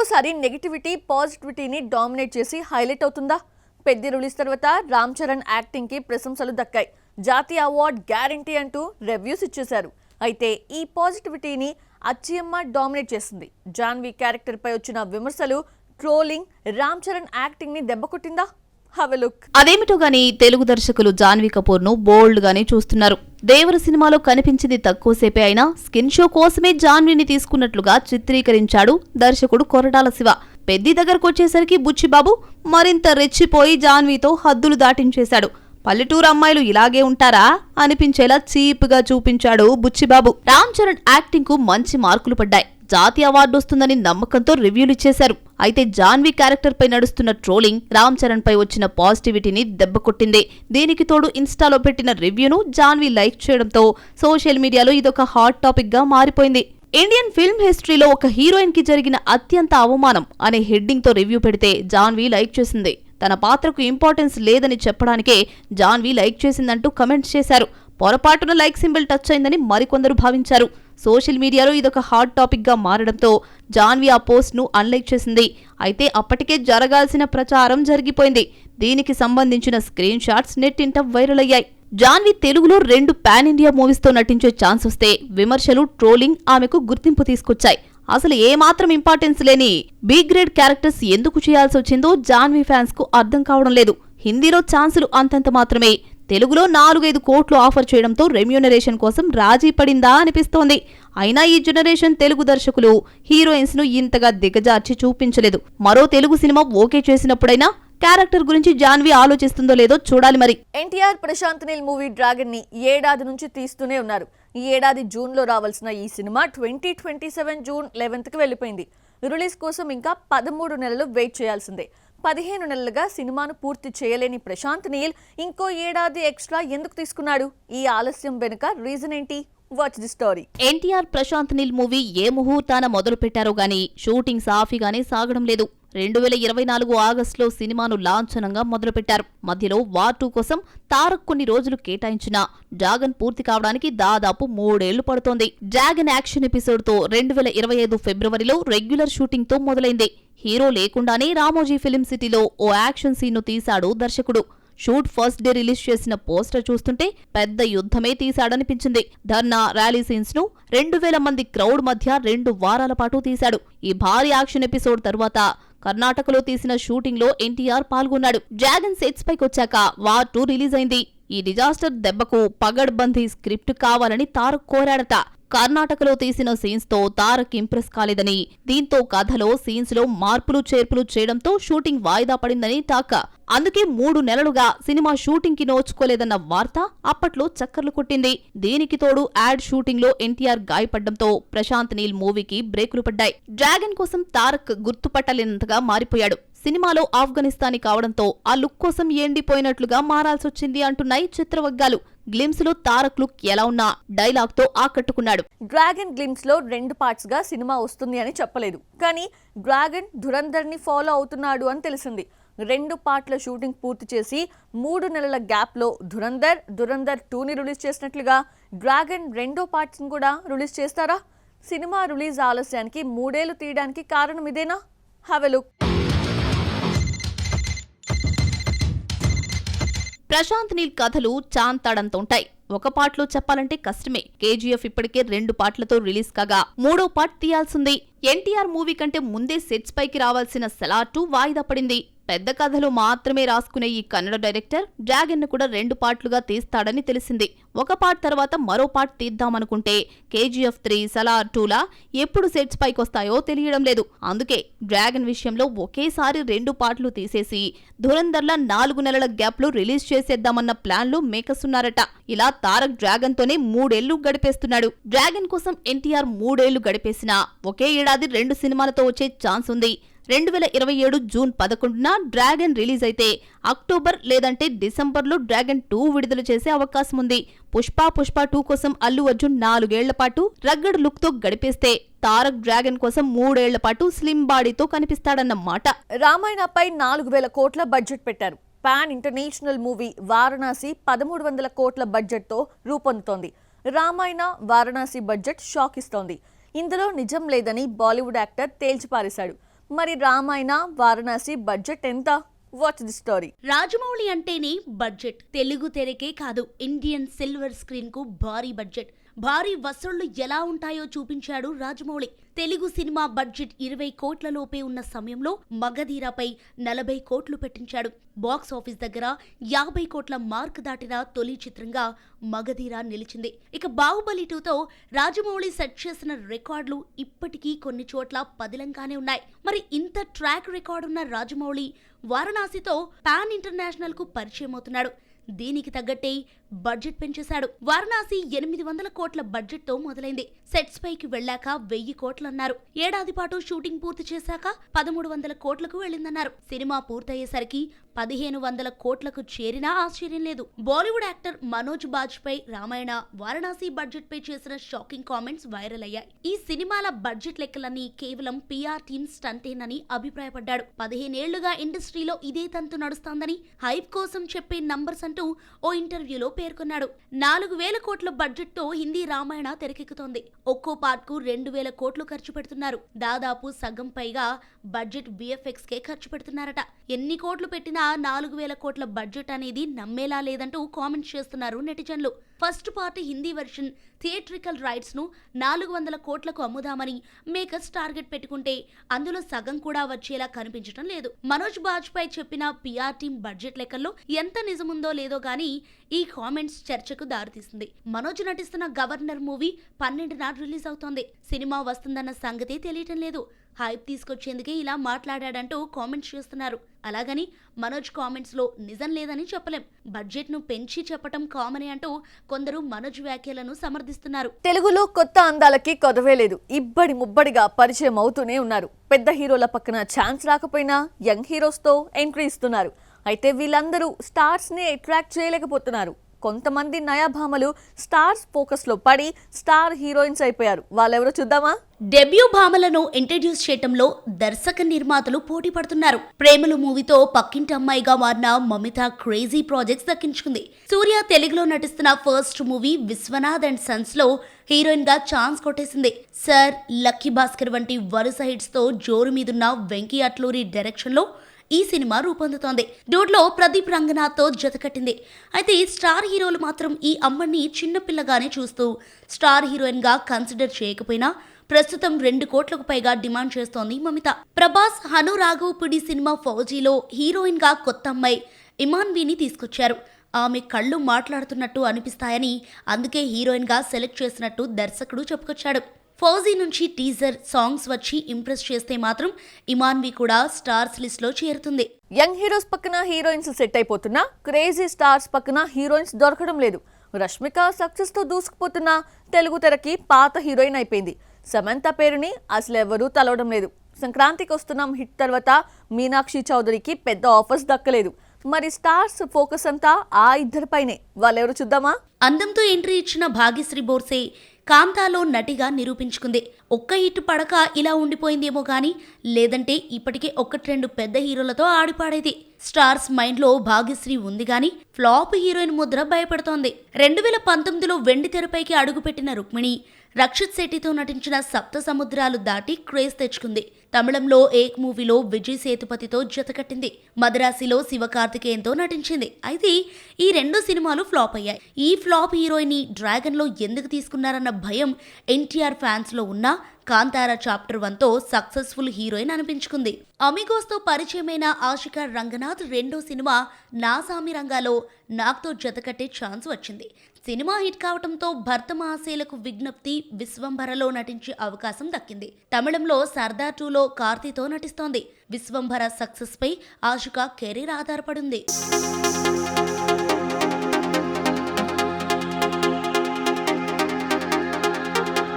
ఒక్కోసారి negativity పాజిటివిటీని dominate చేసి highlight అవుతుందా? పెద్ద రిలీజ్ తర్వాత రామ్ చరణ్ యాక్టింగ్ కి ప్రశంసలు దక్కాయి. జాతీయ అవార్డ్ గ్యారంటీ అంటూ రివ్యూస్ ఇచ్చేశారు. అయితే ఈ పాజిటివిటీని అచ్చియమ్మ డామినేట్ చేసింది. జాన్వీ క్యారెక్టర్ పై వచ్చిన విమర్శలు, ట్రోలింగ్ రామ్ చరణ్ యాక్టింగ్ ని దెబ్బకొట్టిందా? అదేమిటో గాని తెలుగు దర్శకులు జాన్వీ కపూర్ ను బోల్డ్ గానే చూస్తున్నారు. దేవర సినిమాలో కనిపించింది తక్కువసేపే అయినా స్కిన్ షో కోసమే జాన్వీని తీసుకున్నట్లుగా చిత్రీకరించాడు దర్శకుడు కొరటాల శివ. పెద్ది దగ్గరకు వచ్చేసరికి బుచ్చిబాబు మరింత రెచ్చిపోయి జాన్వీతో హద్దులు దాటించేశాడు. పల్లెటూరు అమ్మాయిలు ఇలాగే ఉంటారా అనిపించేలా చీప్ గా చూపించాడు బుచ్చిబాబు. రామ్ చరణ్ యాక్టింగ్ కు మంచి మార్కులు పడ్డాయి. జాతీయ అవార్డు వస్తుందని నమ్మకంతో రివ్యూలు ఇచ్చేశారు. అయితే జాన్వీ క్యారెక్టర్ పై నడుస్తున్న ట్రోలింగ్ రామ్ చరణ్ పై వచ్చిన పాజిటివిటీని దెబ్బకొట్టింది. దీనికి తోడు ఇన్స్టాలో పెట్టిన రివ్యూను జాన్వీ లైక్ చేయడంతో సోషల్ మీడియాలో ఇదొక హాట్ టాపిక్ గా మారిపోయింది. ఇండియన్ ఫిల్మ్ హిస్టరీలో ఒక హీరోయిన్ కి జరిగిన అత్యంత అవమానం అనే హెడ్డింగ్ తో రివ్యూ పెడితే జాన్వీ లైక్ చేసింది. తన పాత్రకు ఇంపార్టెన్స్ లేదని చెప్పడానికే జాన్వీ లైక్ చేసిందంటూ కమెంట్స్ చేశారు. పొరపాటున లైక్ సింబల్ టచ్ అయిందని మరికొందరు భావించారు. సోషల్ మీడియాలో ఇదొక హాట్ టాపిక్ గా మారడంతో జాన్వీ ఆ పోస్ట్ ను అన్లైక్ చేసింది. అయితే అప్పటికే జరగాల్సిన ప్రచారం జరిగిపోయింది. దీనికి సంబంధించిన స్క్రీన్ షాట్స్ నెట్టింట వైరల్ అయ్యాయి. జాన్వీ తెలుగులో 2 పాన్ ఇండియా మూవీస్ తో నటించే ఛాన్స్ వస్తే విమర్శలు, ట్రోలింగ్ ఆమెకు గుర్తింపు తీసుకొచ్చాయి. అసలు ఏమాత్రం ఇంపార్టెన్స్ లేని బి గ్రేడ్ క్యారెక్టర్స్ ఎందుకు చేయాల్సి వచ్చిందో జాన్వీ ఫ్యాన్స్ కు అర్థం కావడం లేదు. హిందీలో ఛాన్సులు అంతంత మాత్రమే. తెలుగులో 4-5 కోట్లు ఆఫర్ చేయడంతో రెమ్యూనరేషన్ కోసం రాజీ పడిందా అనిపిస్తోంది. అయినా ఈ జనరేషన్ తెలుగు దర్శకులు హీరోయిన్స్ ను ఇంతగా దిగజార్చి చూపించలేదు. మరో తెలుగు సినిమా ఓకే చేసినప్పుడైనా క్యారెక్టర్ గురించి జాన్వీ ఆలోచిస్తుందో లేదో చూడాలి మరి. ఎన్టీఆర్ ప్రశాంత్ నీల్ మూవీ డ్రాగన్ ని ఏడాది నుంచి తీస్తూనే ఉన్నారు. ఈ ఏడాది జూన్ లో రావాల్సిన ఈ సినిమా 2027 జూన్ 11th కి వెళ్లిపోయింది. రిలీజ్ కోసం ఇంకా 13 నెలలు వెయిట్ చేయాల్సిందే. 15 నెలలుగా సినిమాను పూర్తి చేయలేని ప్రశాంత్ నీల్ ఇంకో ఏడాది ఎక్స్ట్రా ఎందుకు తీసుకున్నాడు? ఈ ఆలస్యం వెనుక రీజన్ ఏంటి? Watch the story. NTR Prashanth Neel movie ఏ ముహూర్తాన మొదలు పెట్టారో గానీ షూటింగ్ సాఫీగానే సాగడం లేదు. 2024 ఆగస్టులో సినిమాను లాంఛనంగా మొదలుపెట్టారు. మధ్యలో వార్ 2 కోసం తారక్ కొన్ని రోజులు కేటాయించినా డ్రాగన్ పూర్తి కావడానికి దాదాపు 3 ఏళ్లు పడుతోంది. డ్రాగన్ యాక్షన్ ఎపిసోడ్ తో 2025 ఫిబ్రవరిలో రెగ్యులర్ షూటింగ్ తో మొదలైంది. హీరో లేకుండానే రామోజీ ఫిలిం సిటీలో ఓ యాక్షన్ సీన్ ను తీశాడు దర్శకుడు. షూట్ ఫస్ట్ డే రిలీజ్ చేసిన పోస్టర్ చూస్తుంటే పెద్ద యుద్ధమే తీశాడనిపించింది. ధర్నా, ర్యాలీ సీన్స్ ను 2000 మంది క్రౌడ్ మధ్య 2 వారాల పాటు తీశాడు. ఈ భారీ యాక్షన్ ఎపిసోడ్ తర్వాత కర్ణాటకలో తీసిన షూటింగ్ లో ఎన్టీఆర్ పాల్గొన్నాడు. డ్రాగన్ సెట్స్ పైకొచ్చాక వార్ 2 రిలీజ్ అయింది. ఈ డిజాస్టర్ దెబ్బకు పగడ్బందీ స్క్రిప్ట్ కావాలని తారక్ కోరాడట. కర్ణాటకలో తీసిన సీన్స్ తో తారక్ ఇంప్రెస్ కాలేదని, దీంతో కథలో సీన్స్ లో మార్పులు చేర్పులు చేయడంతో షూటింగ్ వాయిదా పడిందని టాక్. అందుకే 3 నెలలుగా సినిమా షూటింగ్ కి నోచుకోలేదన్న వార్త అప్పట్లో చక్కర్లు కొట్టింది. దీనికి తోడు యాడ్ షూటింగ్ లో ఎన్టీఆర్ గాయపడ్డంతో ప్రశాంత్ నీల్ మూవీకి బ్రేకులు పడ్డాయి. డ్రాగన్ కోసం తారక్ గుర్తుపట్టలేనంతగా మారిపోయాడు. సినిమాలో ఆఫ్ఘనిస్తానీ కావడంతో ఆ లుక్ కోసం ఎండిపోయినట్లుగా మారాల్సొచ్చింది అంటున్నాయి చిత్రవర్గాలు. గ్లిమ్స్ లో తారక్ లుక్ ఎలా ఉన్నా డైలాగ్ తో ఆకట్టుకున్నాడు. డ్రాగన్ గ్లిమ్స్ లో 2 పార్ట్స్ గా సినిమా వస్తుంది అని చెప్పలేదు. కానీ డ్రాగన్ ధురంధర్ ని ఫాలో అవుతున్నాడు అని తెలిసింది. 2 పార్ట్ల షూటింగ్ పూర్తి చేసి 3 నెలల గ్యాప్ లో ధురంధర్ 2 ని రిలీజ్ చేసినట్లుగా డ్రాగన్ 2వ పార్ట్స్ ని కూడా రిలీజ్ చేస్తారా? సినిమా రిలీజ్ ఆలస్యానికి 3 ఏళ్లు తీయడానికి కారణం ఇదేనా? Have a look. Prashanth Neel కథలు చాంతాడంత ఉంటాయి. ఒక పార్ట్లో చెప్పాలంటే కష్టమే. కేజీఎఫ్ ఇప్పటికే 2 పార్ట్లతో రిలీజ్ కాగా 3వ పార్ట్ తీయాల్సింది. ఎన్టీఆర్ మూవీ కంటే ముందే సెట్స్ పైకి రావాల్సిన సలార్ 2 వాయిదా పడింది. పెద్ద కథలు మాత్రమే రాసుకునే ఈ కన్నడ డైరెక్టర్ డ్రాగన్ ను కూడా 2 పార్ట్లుగా తీస్తాడని తెలిసింది. ఒక పార్ట్ తర్వాత మరో పార్ట్ తీద్దామనుకుంటే కేజీఎఫ్ 3, సలార్ 2లా ఎప్పుడు సెట్స్ పైకొస్తాయో తెలియడం లేదు. అందుకే డ్రాగన్ విషయంలో ఒకేసారి 2 పార్ట్లు తీసేసి ధురంధర్లా 4 నెలల గ్యాప్ లో రిలీజ్ చేసేద్దామన్న ప్లాన్ లో మేకర్స్ ఉన్నారట. ఇలా తారక్ డ్రాగన్ తోనే 3 ఏళ్లు గడిపేస్తున్నాడు. డ్రాగన్ కోసం ఎన్టీఆర్ 3 ఏళ్లు గడిపేసినా ఒకే ఏడాది 2 సినిమాలతో వచ్చే ఛాన్స్ ఉంది. 2027 జూన్ 11న డ్రాగన్ రిలీజ్ అయితే అక్టోబర్ లేదంటే డిసెంబర్లో డ్రాగన్ 2 విడుదల చేసే అవకాశం ఉంది. పుష్ప 2 కోసం అల్లు అర్జున్ 4 ఏళ్ల పాటు రగ్గడ్ లుక్ తో గడిపేస్తే తారక్ డ్రాగన్ కోసం 3 ఏళ్ల పాటు స్లిమ్ బాడీతో కనిపిస్తాడన్నమాట. రామాయణపై 4000 కోట్ల బడ్జెట్ పెట్టారు. పాన్ ఇంటర్నేషనల్ మూవీ వారణాసి 1300 కోట్ల బడ్జెట్ తో రూపొందుతోంది. రామాయణ వారణాసి బడ్జెట్ షాక్ ఇస్తోంది. ఇందులో నిజం లేదని బాలీవుడ్ యాక్టర్ తేల్చిపారేశాడు. మరి రామాయణ వారణాసి బడ్జెట్ ఎంత? Watch the story. రాజమౌళి అంటేనే బడ్జెట్. తెలుగు తెరకే కాదు, ఇండియన్ సిల్వర్ స్క్రీన్ కు భారీ బడ్జెట్. భారీ వసూళ్లు ఎలా ఉంటాయో చూపించాడు రాజమౌళి. తెలుగు సినిమా బడ్జెట్ 20 కోట్ల లోపే ఉన్న సమయంలో మగధీరపై 40 కోట్లు పెట్టించాడు. బాక్స్ ఆఫీస్ దగ్గర 50 కోట్ల మార్క్ దాటిన తొలి చిత్రంగా మగధీర నిలిచింది. ఇక బాహుబలి 2తో రాజమౌళి సెట్ చేసిన రికార్డులు ఇప్పటికీ కొన్ని చోట్ల పదిలంగానే ఉన్నాయి. మరి ఇంత ట్రాక్ రికార్డు ఉన్న రాజమౌళి వారణాసితో పాన్ ఇంటర్నేషనల్ కు పరిచయం అవుతున్నాడు. దీనికి తగ్గట్టే బడ్జెట్ పెంచేశాడు. వారణాసి 800 కోట్ల బడ్జెట్ తో మొదలైంది. సెట్స్ పైకి వెళ్లాక 1000 కోట్లన్నారు. ఏడాది పాటు షూటింగ్ పూర్తి చేశాక 1300 కోట్లకు వెళ్లిందన్నారు. సినిమా పూర్తయ్యేసరికి 1500 కోట్లకు చేరినా ఆశ్చర్యం లేదు. బాలీవుడ్ యాక్టర్ మనోజ్ బాజ్పేయి రామాయణ వారణాసి బడ్జెట్ పై చేసిన షాకింగ్ కామెంట్స్ వైరల్ అయ్యాయి. ఈ సినిమాల బడ్జెట్ లెక్కలన్నీ కేవలం పిఆర్ టీమ్ స్టంటేనని అభిప్రాయపడ్డాడు. 15 ఏళ్లుగా ఇండస్ట్రీలో ఇదే తంతు నడుస్తోందని హైప్ కోసం చెప్పే నంబర్స్ అంటూ ఓ ఇంటర్వ్యూలో పేర్కొన్నాడు. 4000 కోట్ల బడ్జెట్ తో హిందీ రామాయణ తెరకెక్కుతోంది. ఒక్కో పార్ట్ కు 2000 కోట్లు ఖర్చు పెడుతున్నారు. దాదాపు సగం పైగా బడ్జెట్ విఎఫ్ఎక్స్ కే ఖర్చు పెడుతున్నారట. ఎన్ని కోట్లు పెట్టినా 4000 కోట్ల బడ్జెట్ అనేది నమ్మేలా లేదంటూ కామెంట్స్ చేస్తున్నారు నెటిజన్లు. First part Hindi version theatrical rights ను 400 కోట్లకు అమ్ముదామని మేకర్స్ టార్గెట్ పెట్టుకుంటే అందులో సగం కూడా వచ్చేలా కనిపించడం లేదు. మనోజ్ బాజ్పేయి చెప్పిన పిఆర్ టీమ్ బడ్జెట్ లెక్కల్లో ఎంత నిజముందో లేదో గానీ ఈ కామెంట్స్ చర్చకు దారితీస్తుంది. మనోజ్ నటిస్తున్న గవర్నర్ మూవీ 12న రిలీజ్ అవుతోంది. సినిమా వస్తుందన్న సంగతే తెలియటం లేదు. హైప్ తీసుకొచ్చేందుకే ఇలా మాట్లాడాడంటూ కామెంట్స్ చేస్తున్నారు. అలాగని మనోజ్ కామెంట్స్ లో నిజం లేదని చెప్పలేం. బడ్జెట్ ను పెంచి చెప్పటం కామనే అంటూ కొందరు మనోజ్ వ్యాఖ్యలను సమర్థిస్తున్నారు. తెలుగులో కొత్త అందాలకి కొదవే లేదు. ఇబ్బడి ముబ్బడిగా పరిచయం అవుతూనే ఉన్నారు. పెద్ద హీరోల పక్కన ఛాన్స్ రాకపోయినా యంగ్ హీరోస్ తో ఎంట్రీ ఇస్తున్నారు. అయితే వీళ్ళందరూ స్టార్స్ ని అట్రాక్ట్ చేయలేకపోతున్నారు. కొంతమంది నయాభామలు స్టార్స్ ఫోకస్ లో పడి స్టార్ హీరోయిన్స్ అయిపోయారు. వాళ్ళెవరో చూద్దామా? డెబ్యూ భామలను ఇంట్రడ్యూస్ చేయటంలో దర్శక నిర్మాతలు పోటీ పడుతున్నారు. ప్రేమలు మూవీతో పక్కింటి అమ్మాయిగా మారిన మమిత క్రేజీ ప్రాజెక్ట్స్ దక్కించుకుంది. సూర్య తెలుగులో నటిస్తున్న first movie Viswanath and sons లో హీరోయిన్ గా ఛాన్స్ కొట్టేసింది. సర్, లక్కీ భాస్కర్ వంటి వరుస హిట్స్ తో జోరు మీదున్న వెంకీ అట్లూరి డైరెక్షన్ లో ఈ సినిమా రూపొందుతోంది. డూడ్లో ప్రదీప్ రంగనాథ్ తో జతకట్టింది. అయితే స్టార్ హీరోలు మాత్రం ఈ అమ్మని చిన్నపిల్లగానే చూస్తూ స్టార్ హీరోయిన్ గా కన్సిడర్ చేయకపోయినా ప్రస్తుతం 2 కోట్లకు పైగా డిమాండ్ చేస్తోంది మమిత. ప్రభాస్ హను రాఘవపుడి సినిమా ఫౌజీలో హీరోయిన్ గా కొత్త అమ్మాయి ఇమాన్వీని తీసుకొచ్చారు. ఆమె కళ్ళు మాట్లాడుతున్నట్టు అనిపిస్తాయని అందుకే హీరోయిన్ గా సెలెక్ట్ చేసినట్టు దర్శకుడు చెప్పుకొచ్చాడు. ఫౌజీ నుంచి టీజర్ సాంగ్స్ వచ్చి ఇంప్రెస్ చేస్తే మాత్రం ఇమాన్వి కూడా స్టార్స్ లిస్ట్ లో చేరుతుంది. యంగ్ హీరోస్ పక్కన హీరోయిన్స్ సెట్ అయిపోతున్నా క్రేజీ స్టార్స్ పక్కన హీరోయిన్స్ దొరకడం లేదు. రష్మిక సక్సెస్ తో దూసుకుపోతున్న తెలుగు తెరకి పాత హీరోయిన్ అయిపోయింది. సమంత పేరుని అసలు ఎవరూ తలవడం లేదు. సంక్రాంతికి వస్తున్నాం హిట్ తర్వాత మీనాక్షి చౌదరికి పెద్ద ఆఫర్స్ దక్కలేదు. మరి స్టార్స్ ఫోకస్ అంతా ఆ ఇద్దరిపైనే. వాళ్ళెవరు చూద్దామా? అందంతో ఎంట్రీ ఇచ్చిన భాగ్యశ్రీ బోర్సే కాంతాలో నటిగా నిరూపించుకుంది. ఒక్క హిట్ పడక ఇలా ఉండిపోయిందేమో గానీ లేదంటే ఇప్పటికే 1-2 పెద్ద హీరోలతో ఆడిపాడేది. స్టార్స్ మైండ్ లో భాగ్యశ్రీ ఉంది గాని ఫ్లాప్ హీరోయిన్ ముద్ర భయపడుతోంది. 2019లో వెండి తెరపైకి అడుగుపెట్టిన రుక్మిణి రక్షిత్ శెట్టితో నటించిన సప్త సముద్రాలు దాటి క్రేజ్ తెచ్చుకుంది. తమిళంలో ఏక్ మూవీలో విజయ్ సేతుపతితో జతకట్టింది. మద్రాసిలో శివకార్తికేయన్తో నటించింది. అయితే ఈ 2 సినిమాలు ఫ్లాప్ అయ్యాయి. ఈ ఫ్లాప్ హీరోయిన్ డ్రాగన్ లో ఎందుకు తీసుకున్నారన్న భయం ఎన్టీఆర్ ఫ్యాన్స్ లో ఉన్న కాంతారా చాప్టర్ 1తో సక్సెస్ఫుల్ హీరోయిన్ అనిపించుకుంది. అమిగోస్తో పరిచయమైన ఆశికా రంగనాథ్ రెండో సినిమా నాసామి రంగాలో నాగ్తో జతకట్టే ఛాన్స్ వచ్చింది. సినిమా హిట్ కావడంతో భర్త మహాశైలకు విజ్ఞప్తి విశ్వంభరలో నటించే అవకాశం దక్కింది. తమిళంలో సర్దార్ 2లో కార్తీతో నటిస్తోంది. విశ్వంభర సక్సెస్ పై ఆశికా కెరీర్ ఆధారపడింది.